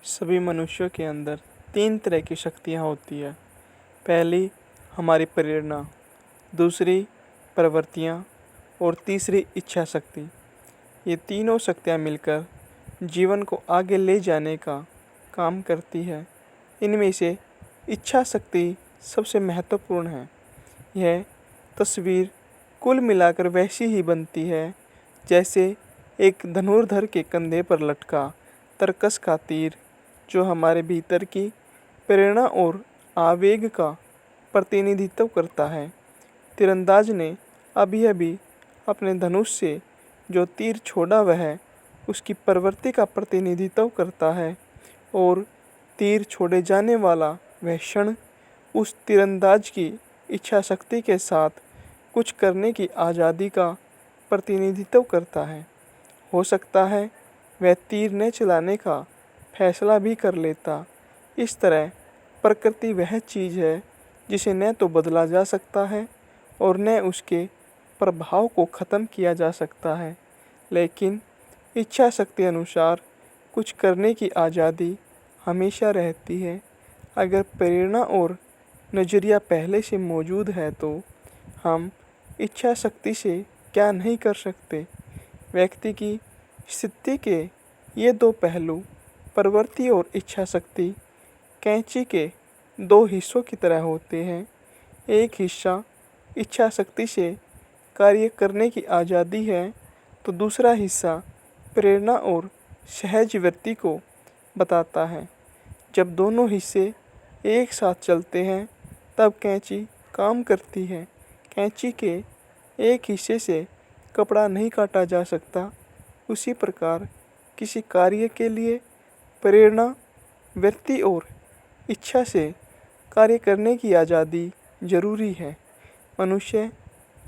सभी मनुष्यों के अंदर 3 तरह की शक्तियाँ होती है। पहली हमारी प्रेरणा, दूसरी प्रवृत्तियाँ और तीसरी इच्छा शक्ति। ये तीनों शक्तियाँ मिलकर जीवन को आगे ले जाने का काम करती है। इनमें से इच्छा शक्ति सबसे महत्वपूर्ण है। यह तस्वीर कुल मिलाकर वैसी ही बनती है जैसे एक धनुर्धर के कंधे पर लटका तरकस का तीर, जो हमारे भीतर की प्रेरणा और आवेग का प्रतिनिधित्व करता है। तीरंदाज ने अभी अभी अपने धनुष से जो तीर छोड़ा वह उसकी प्रवृत्ति का प्रतिनिधित्व करता है, और तीर छोड़े जाने वाला वह क्षण उस तीरंदाज की इच्छा शक्ति के साथ कुछ करने की आज़ादी का प्रतिनिधित्व करता है। हो सकता है वह तीर न चलाने का फैसला भी कर लेता। इस तरह प्रकृति वह चीज़ है जिसे न तो बदला जा सकता है और न उसके प्रभाव को ख़त्म किया जा सकता है, लेकिन इच्छा शक्ति अनुसार कुछ करने की आज़ादी हमेशा रहती है। अगर प्रेरणा और नज़रिया पहले से मौजूद है तो हम इच्छा शक्ति से क्या नहीं कर सकते। व्यक्ति की स्थिति के ये 2 पहलू, प्रवृत्ति और इच्छा शक्ति, कैंची के 2 हिस्सों की तरह होते हैं। एक हिस्सा इच्छा शक्ति से कार्य करने की आज़ादी है, तो दूसरा हिस्सा प्रेरणा और सहज वृत्ति को बताता है। जब दोनों हिस्से एक साथ चलते हैं तब कैंची काम करती है। कैंची के एक हिस्से से कपड़ा नहीं काटा जा सकता। उसी प्रकार किसी कार्य के लिए प्रेरणा, वृत्ति और इच्छा से कार्य करने की आज़ादी जरूरी है। मनुष्य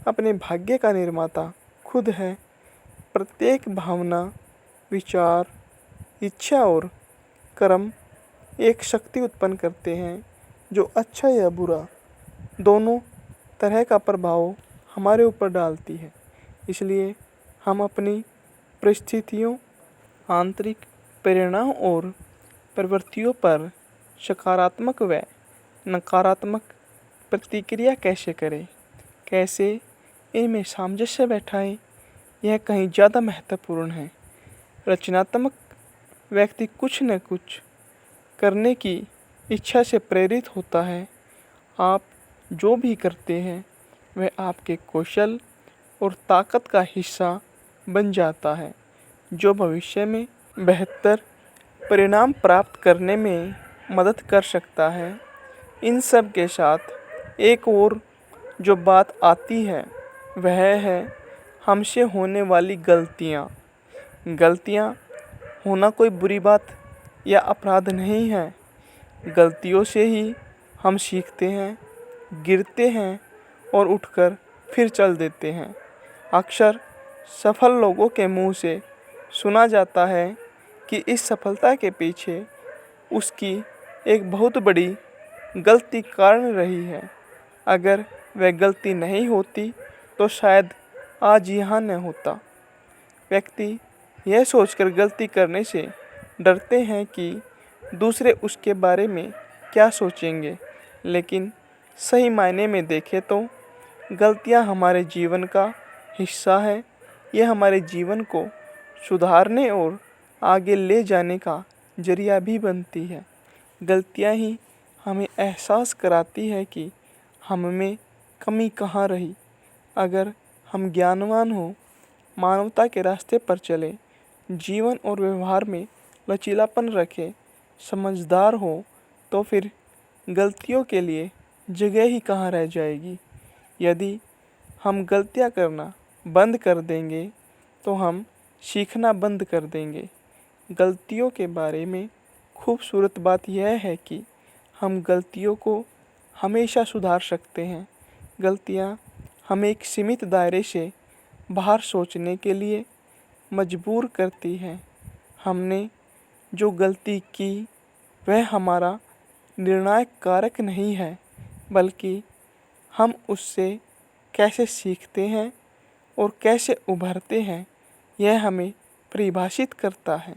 अपने भाग्य का निर्माता खुद है। प्रत्येक भावना, विचार, इच्छा और कर्म एक शक्ति उत्पन्न करते हैं जो अच्छा या बुरा दोनों तरह का प्रभाव हमारे ऊपर डालती है। इसलिए हम अपनी परिस्थितियों, आंतरिक प्रेरणाओं और प्रवृत्तियों पर सकारात्मक व नकारात्मक प्रतिक्रिया कैसे करें, कैसे इनमें सामंजस्य बैठाएं, यह कहीं ज़्यादा महत्वपूर्ण है। रचनात्मक व्यक्ति कुछ न कुछ करने की इच्छा से प्रेरित होता है। आप जो भी करते हैं वह आपके कौशल और ताकत का हिस्सा बन जाता है, जो भविष्य में बेहतर परिणाम प्राप्त करने में मदद कर सकता है। इन सब के साथ एक और जो बात आती है वह है हमसे होने वाली गलतियाँ। गलतियाँ होना कोई बुरी बात या अपराध नहीं है। गलतियों से ही हम सीखते हैं, गिरते हैं और उठकर फिर चल देते हैं। अक्सर सफल लोगों के मुंह से सुना जाता है कि इस सफलता के पीछे उसकी एक बहुत बड़ी गलती कारण रही है। अगर वह गलती नहीं होती तो शायद आज यहाँ न होता। व्यक्ति यह सोचकर गलती करने से डरते हैं कि दूसरे उसके बारे में क्या सोचेंगे, लेकिन सही मायने में देखें तो गलतियाँ हमारे जीवन का हिस्सा है। यह हमारे जीवन को सुधारने और आगे ले जाने का जरिया भी बनती है। गलतियाँ ही हमें एहसास कराती है कि हम में कमी कहाँ रही। अगर हम ज्ञानवान हो, मानवता के रास्ते पर चले, जीवन और व्यवहार में लचीलापन रखें, समझदार हो, तो फिर गलतियों के लिए जगह ही कहाँ रह जाएगी। यदि हम गलतियाँ करना बंद कर देंगे तो हम सीखना बंद कर देंगे। गलतियों के बारे में खूबसूरत बात यह है कि हम गलतियों को हमेशा सुधार सकते हैं। गलतियाँ हमें एक सीमित दायरे से बाहर सोचने के लिए मजबूर करती हैं। हमने जो गलती की वह हमारा निर्णायक कारक नहीं है, बल्कि हम उससे कैसे सीखते हैं और कैसे उभरते हैं, यह हमें परिभाषित करता है।